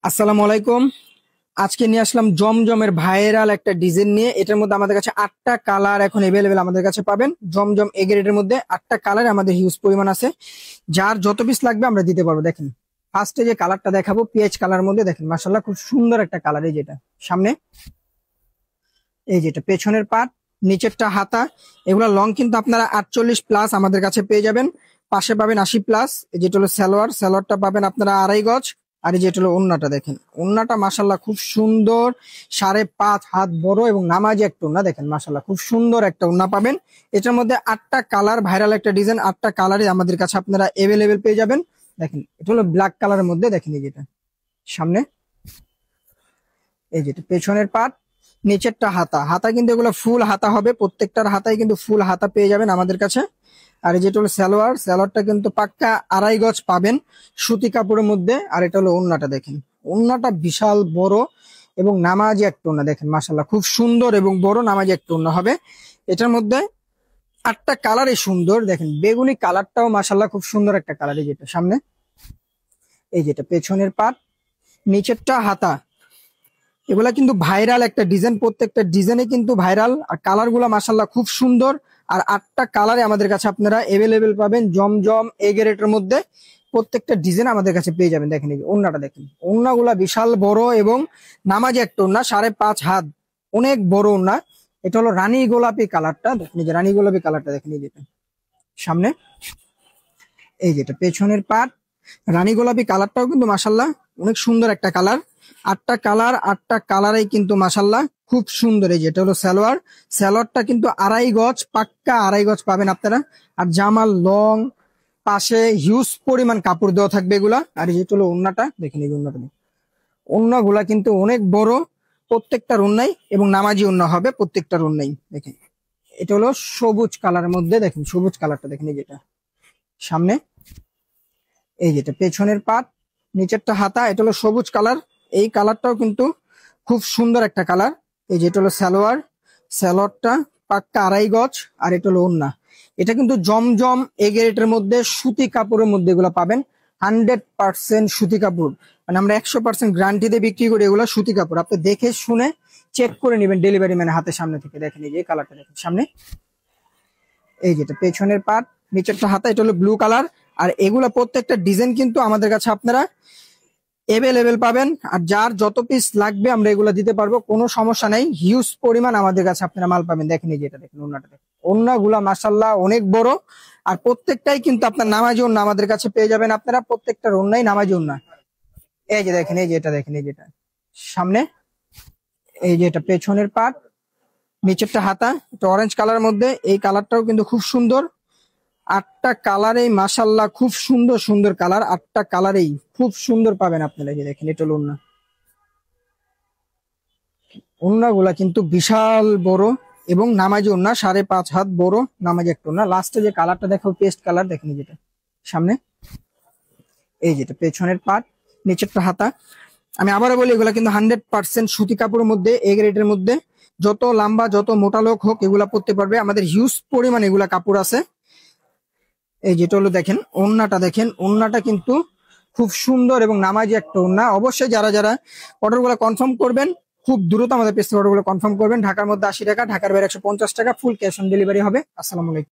আসসালামু আলাইকুম। আজকে নিয়ে আসলাম জমজমের ভাইরাল একটা ডিজাইন নিয়ে। এটার মধ্যে আমাদের কাছে 8টা কালার এখন এভেলেবেল আমাদের কাছে পাবেন। জমজম এ গ্রেডের মধ্যে 8টা কালার আমাদের হিউজ পরিমাণ আছে। যার যত পিস লাগবে আমরা দিতে পারবো। দেখেন ফার্স্টে যে কালারটা দেখাবো পেঁয়াজ কালার মধ্যে, দেখেন মাশাআল্লাহ খুব সুন্দর একটা কালার। এই যেটা সামনে, এই যেটা পেছনের পাট, নিচেরটা হাতা। এগুলা লং কিন্তু আপনারা 48+ আমাদের কাছে পেয়ে যাবেন। পাশে পাবেন 80+। যেটা হলো সালোয়ারটা পাবেন আপনারা 2.5 গজ। আর এই যেটা হলো ওন্নাটা, দেখেন ওন্নাটা মাশাআল্লাহ খুব সুন্দর, 5.5 হাত বড় এবং নামাজি একটা ওন্না। দেখেন মাশাআল্লাহ খুব সুন্দর একটা ওন্না পাবেন। এটার মধ্যে 8টা কালার, ভাইরাল একটা ডিজাইন। 8টা কালারই আমাদের কাছে আপনারা এভেলেবেল পেয়ে যাবেন। দেখেন এটা হলো ব্ল্যাক কালারের মধ্যে। দেখেন এই যেটা সামনে, এই যেটা পেছনের পাট, নিচেরটা হাতা। হাতা কিন্তু এগুলো ফুল হাতা হবে, প্রত্যেকটার হাতায় কিন্তু ফুল হাতা পেয়ে যাবেন আমাদের কাছে। আর এই যেটা হলো সালোয়ারটা কিন্তু পাক্কা 2.5 গজ পাবেন সুতি কাপড়ের মধ্যে। আর এটা হলো ওন্নাটা, দেখেন ওন্নাটা বিশাল বড় এবং নামাজি একটা ওন্না। দেখেন মাশাআল্লাহ খুব সুন্দর এবং বড় নামাজি একটা ওন্না হবে। এটার মধ্যে 8টা কালারই সুন্দর। দেখেন বেগুনি কালারটাও মাশাআল্লাহ খুব সুন্দর একটা কালার। এই যেটা সামনে, এই যেটা পেছনের পাট, নিচেরটা হাতা। এগুলা কিন্তু ভাইরাল একটা ডিজাইন, প্রত্যেকটা ডিজাইনে কিন্তু ভাইরাল। আর কালার গুলা মাশাআল্লাহ খুব সুন্দর। আর 8টা কালারে আমাদের কাছে আপনারা এভেলেবেল পাবেন জমজম এ গ্রেডের মধ্যে। প্রত্যেকটা ডিজাইন আমাদের কাছে পেয়ে যাবেন। দেখেন এই যে ওন্নাটা, দেখেন ওন্নাগুলা বিশাল বড় এবং নামাজি একটা ওন্না, 5.5 হাত, অনেক বড় ওন্না। এটা হলো রানী গোলাপি কালারটা। দেখেন এই যে রানী গোলাপি কালারটা, দেখেন এই যেটা সামনে, এই যেটা পেছনের পাট, রানী গোলাপি কালারটাও কিন্তু মাশাআল্লাহ অনেক সুন্দর একটা কালার। 8টা কালার, 8টা কালারেই কিন্তু মাশাআল্লাহ খুব সুন্দর। এই যেটা হলো সালোয়ারটা কিন্তু 2.5 গজ, পাক্কা 2.5 গজ পাবেন আপনারা। আর জামার লং পাশে হিউজ পরিমাণ কাপড় দেওয়া থাকবে এগুলা। আর এই যেটা হলো ওন্নাটা, দেখেন এই ওন্নাটা, ওন্নাগুলা কিন্তু অনেক বড় প্রত্যেকটার ওন্নাই এবং নামাজি ওন্না হবে প্রত্যেকটার ওন্নাই। দেখেন এটা হলো সবুজ কালারের মধ্যে। দেখেন সবুজ কালারটা, দেখেন এই যেটা সামনে, এই যেটা পেছনের পাট, নিচেরটা হাতা। এটা হলো সবুজ কালার। এই কালারটাও কিন্তু খুব সুন্দর একটা কালার। এই যেটা হলো সালোয়ারটা পাক্কা 2.5 গজ। আর এটা হলো ওন্না। এটা কিন্তু জমজম এ গ্রেডের মধ্যে সুতি কাপড়ের মধ্যে এগুলো পাবেন। 100% সুতি কাপড়, মানে আমরা 100% গ্যারান্টি দিয়ে বিক্রি করি এগুলো সুতি কাপড়। আপনি দেখে শুনে চেক করে নেবেন ডেলিভারি ম্যানের হাতের সামনে থেকে। দেখেন এই যে কালারটা, দেখেন সামনে, এই যেটা পেছনের পাট, নিচেরটা হাতা। এটা হলো ব্লু কালার। আর এগুলা প্রত্যেকটা ডিজাইন কিন্তু আমাদের কাছে আপনারা এভেলেবেল পাবেন। আর যার যত পিস লাগবে আমরা এগুলা দিতে পারবো, কোনো সমস্যা নাই। হিউজ পরিমাণ আমাদের কাছে আপনারা মাল পাবেন। দেখেন এই যেটা, দেখেন ওন্নাটা, দেখেন ওন্নাগুলা মাশাআল্লাহ অনেক বড়। আর প্রত্যেকটাই কিন্তু আপনার নামাজি ওন্না আমাদের কাছে পেয়ে যাবেন আপনারা। প্রত্যেকটার ওন্নাই নামাজি ওন্না। এই যে দেখেন, এই যেটা দেখেন, এই যেটা সামনে, এই যে এটা পেছনের পাট, নিচেরটা হাতা। এটা অরেঞ্জ কালারের মধ্যে। এই কালারটাও কিন্তু খুব সুন্দর। 8টা কালারেই মাশাআল্লাহ খুব সুন্দর সুন্দর কালার। 8টা কালারেই খুব সুন্দর পাবেন আপনারা। এই যে দেখেন এটা হলো ওন্না। ওন্নাগুলা কিন্তু বিশাল বড় এবং নামাজি ওন্না, 5.5 হাত বড় নামাজি একটা ওন্না। লাস্টে যে কালারটা দেখো পেস্ট কালার, দেখেন এই যেটা সামনে, এই যেটা পেছনের পাট, নিচেরটা হাতা। আমি আবারও বলি এগুলা কিন্তু 100% সুতি কাপড়ের মধ্যে, এ গ্রেডের মধ্যে। যত লম্বা যত মোটা লোক হোক এগুলা পরতে পারবে। আমাদের হিউজ পরিমাণ এগুলা কাপড় আছে। এই যেটা হলো দেখেন ওন্নাটা, দেখেন ওন্নাটা কিন্তু খুব সুন্দর এবং নামাজি একটা ওন্না। অবশ্যই যারা যারা অর্ডার গুলো কনফার্ম করবেন, খুব দ্রুত আমাদের পেজ থেকে অর্ডার গুলো কনফার্ম করবেন। ঢাকার মধ্যে 80 টাকা, ঢাকার বাইরে 150 টাকা, ফুল ক্যাশ অন ডেলিভারি হবে। আসসালামু আলাইকুম।